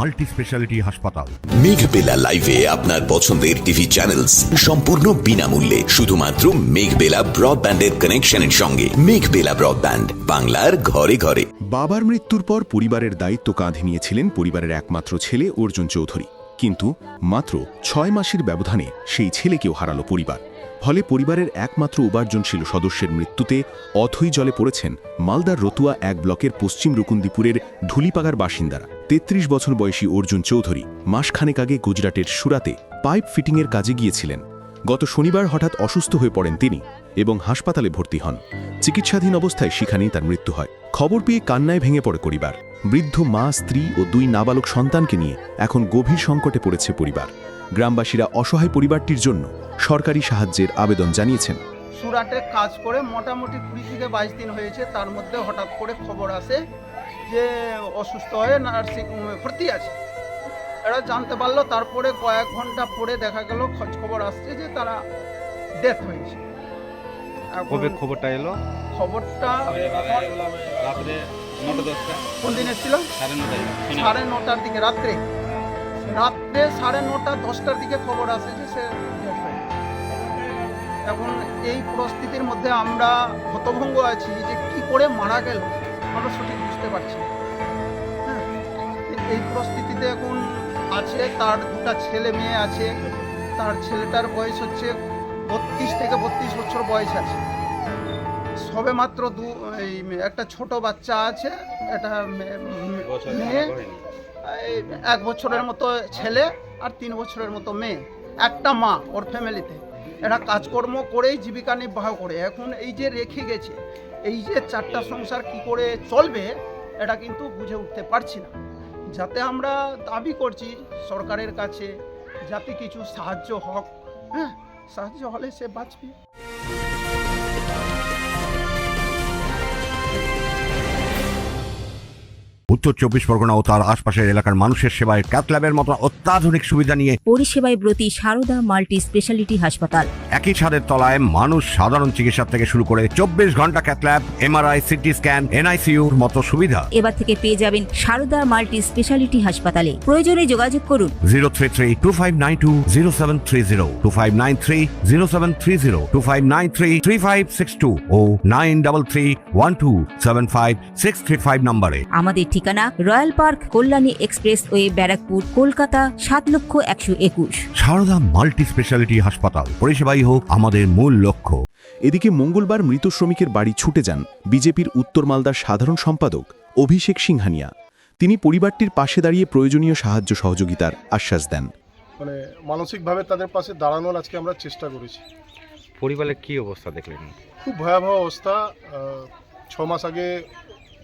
Multi speciality হাসপাতাল। মেঘবেলা লাইভে আপনার পছন্দের টিভি চ্যানেলস সম্পূর্ণ বিনামূল্যে, শুধুমাত্র মেঘবেলা ব্রডব্যান্ডের কানেকশনের সঙ্গে। মেঘবেলা ব্রডব্যান্ড, বাংলার ঘরে ঘরে। বাবার মৃত্যুর পর পরিবারের দায়িত্ব কাঁধে নিয়েছিলেন পরিবারের একমাত্র ছেলে অর্জুন চৌধুরী, কিন্তু মাত্র 6 মাসের ব্যবধানে সেই ছেলেকেও হারালো পরিবার। ফলে পরিবারের একমাত্র উপার্জনশীল সদস্যের মৃত্যুতে অথই জলে পড়েছেন মালদার রতুয়া 1 ব্লকের পশ্চিম রুকুন্দীপুরের ঢুলিপাগার বাসিন্দারা। 33 বছর বয়সী অর্জুন চৌধুরী মাসখানেক আগে গুজরাটের সুরাতে পাইপ ফিটিংয়ের কাজে গিয়েছিলেন। গত শনিবার হঠাৎ অসুস্থ হয়ে পড়েন তিনি এবং হাসপাতালে ভর্তি হন। চিকিৎসাধীন অবস্থায় সেখানেই তার মৃত্যু হয়। খবর পেয়ে কান্নায় ভেঙে পড়ে পরিবার। বৃদ্ধ মা, স্ত্রী ও 2 নাবালক সন্তানকে নিয়ে এখন গভীর সংকটে পড়েছে পরিবার। গ্রামবাসীরা অসহায় পরিবারটির জন্য সরকারি সাহায্যের আবেদন জানিয়েছেন। সুরাটে কাজ করে মোটামুটি 20 থেকে 22 দিন হয়েছে, তার মধ্যে হঠাৎ করে খবর আসে যে অসুস্থ হয়ে নার্সিং ভর্তি আছে। এরা জানতে পারলো, তারপরে কয়েক ঘন্টা পরে দেখা গেল খোঁজ খবর আসছে যে তারা ডেথ হয়েছে। কবে খবরটা এলো? খবরটা রাত্রে 9:10 কোন দিন এসেছিল? 9:30টার দিকে, রাত্রে 9:30 10টার দিকে খবর আসে যে সে ডেথ হয়েছে। এখন এই পরিস্থিতির মধ্যে আমরা হতভম্ব আছি যে কি করে মারা গেল আমরা সঠিক বুঝতে পারছি না। হ্যাঁ, এই পরিস্থিতিতে এখন আছে, তার 2টা ছেলে মেয়ে আছে। তার ছেলেটার বয়স হচ্ছে 32 থেকে 32 বছর বয়স আছে। সবে মাত্র একটা ছোট বাচ্চা আছে, এটা মেয়ে, 1 বছরের মতো ছেলে আর 3 বছরের মতো মেয়ে। একটা মা ওর ফ্যামিলিতে। এরা কাজকর্ম করেই জীবিকা নির্বাহ করে। এখন এই যে রেখে গেছে, এই যে 4টা সংসার কি করে চলবে এটা কিন্তু বুঝে উঠতে পারছি না। যাতে আমরা দাবি করছি সরকারের কাছে যাতে কিছু সাহায্য হোক। হ্যাঁ, সাহায্য হলে সে বাঁচবে। উত্তর 24 পরগনা ও তার আশপাশের এলাকার মানুষের সেবায় ক্যাথ ল্যাবের মতো অত্যাধুনিক সুবিধা নিয়ে পরিষেবায় ব্রতী সারদা মাল্টি স্পেশালিটি হাসপাতাল। একই ছাদের তলায় মানুষ সাধারণ চিকিৎসা থেকে শুরু করে 24 ঘন্টা cath lab, MRI, CT scan, এনআইসিইউর মতো সুবিধা এবার থেকে পেয়ে যাবেন সারদা মাল্টি স্পেশালিটি হাসপাতালে। প্রয়োজনে যোগাযোগ করুন 033-2592-0730, 2593-0730, 2593-3562 ও 9331275635 নম্বরে। আমাদের ঠিকানা Royal Park, Kalyani Expressway, Barrackpore, Kolkata 7,01,21। Sarada multi speciality হাসপাতাল, পরিষেবাই হোক আমাদের মূল লক্ষ্য। এদিকে মঙ্গলবার মৃত শ্রমিকের বাড়ি ছুটে যান বিজেপির উত্তর মালদার সাধারণ সম্পাদক অভিষেক সিংহানিয়া। তিনি পরিবারটির পাশে দাঁড়িয়ে প্রয়োজনীয় সাহায্য সহযোগিতার আশ্বাস দেন। মানে মানসিকভাবে তাদের পাশে দাঁড়ানোর আজকে আমরা চেষ্টা করেছি। পরিবারের কি অবস্থা দেখলেন? খুব ভয়াবহ অবস্থা। 6 মাস আগে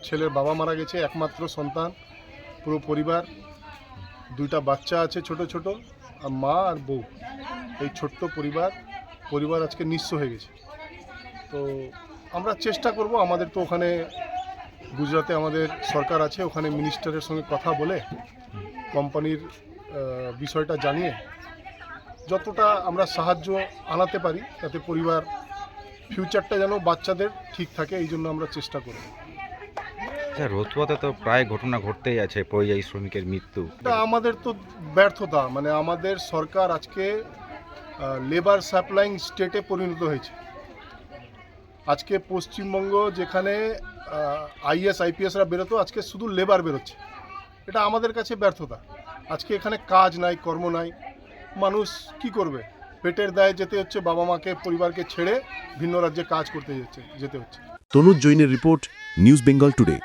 ছেলের বাবা মারা গেছে, একমাত্র সন্তান, পুরো পরিবার, 2টা বাচ্চা আছে ছোট ছোট, আর মা আর বউ। এই ছোট্ট পরিবার আজকে নিঃস্ব হয়ে গেছে। তো আমরা চেষ্টা করব, আমাদের তো ওখানে গুজরাটে আমাদের সরকার আছে, ওখানে মিনিস্টারের সঙ্গে কথা বলে কোম্পানির বিষয়টা জানিয়ে যতটা আমরা সাহায্য আনাতে পারি যাতে পরিবার ফিউচারটা যেন বাচ্চাদের ঠিক থাকে, এই জন্য আমরা চেষ্টা করব। রতুয়াতে তো প্রায় ঘটনা ঘটতেই আছে পরিযায়ী শ্রমিকের মৃত্যু। এটা আমাদের তো ব্যর্থতা, মানে আমাদের সরকার আজকে লেবার সাপ্লাইং স্টেটে পরিণত হয়েছে। আজকে পশ্চিমবঙ্গ যেখানে আইএস আইপিএসরা বেরোতো, আজকে শুধু লেবার বেরোচ্ছে। এটা আমাদের কাছে ব্যর্থতা। আজকে এখানে কাজ নাই, কর্ম নাই, মানুষ কি করবে? পেটের দায়ে যেতে হচ্ছে, বাবা মাকে পরিবারকে ছেড়ে ভিন্ন রাজ্যে কাজ করতে যেতে হচ্ছে। তনুজ জৈনের রিপোর্ট, নিউজ বেঙ্গল টুডে।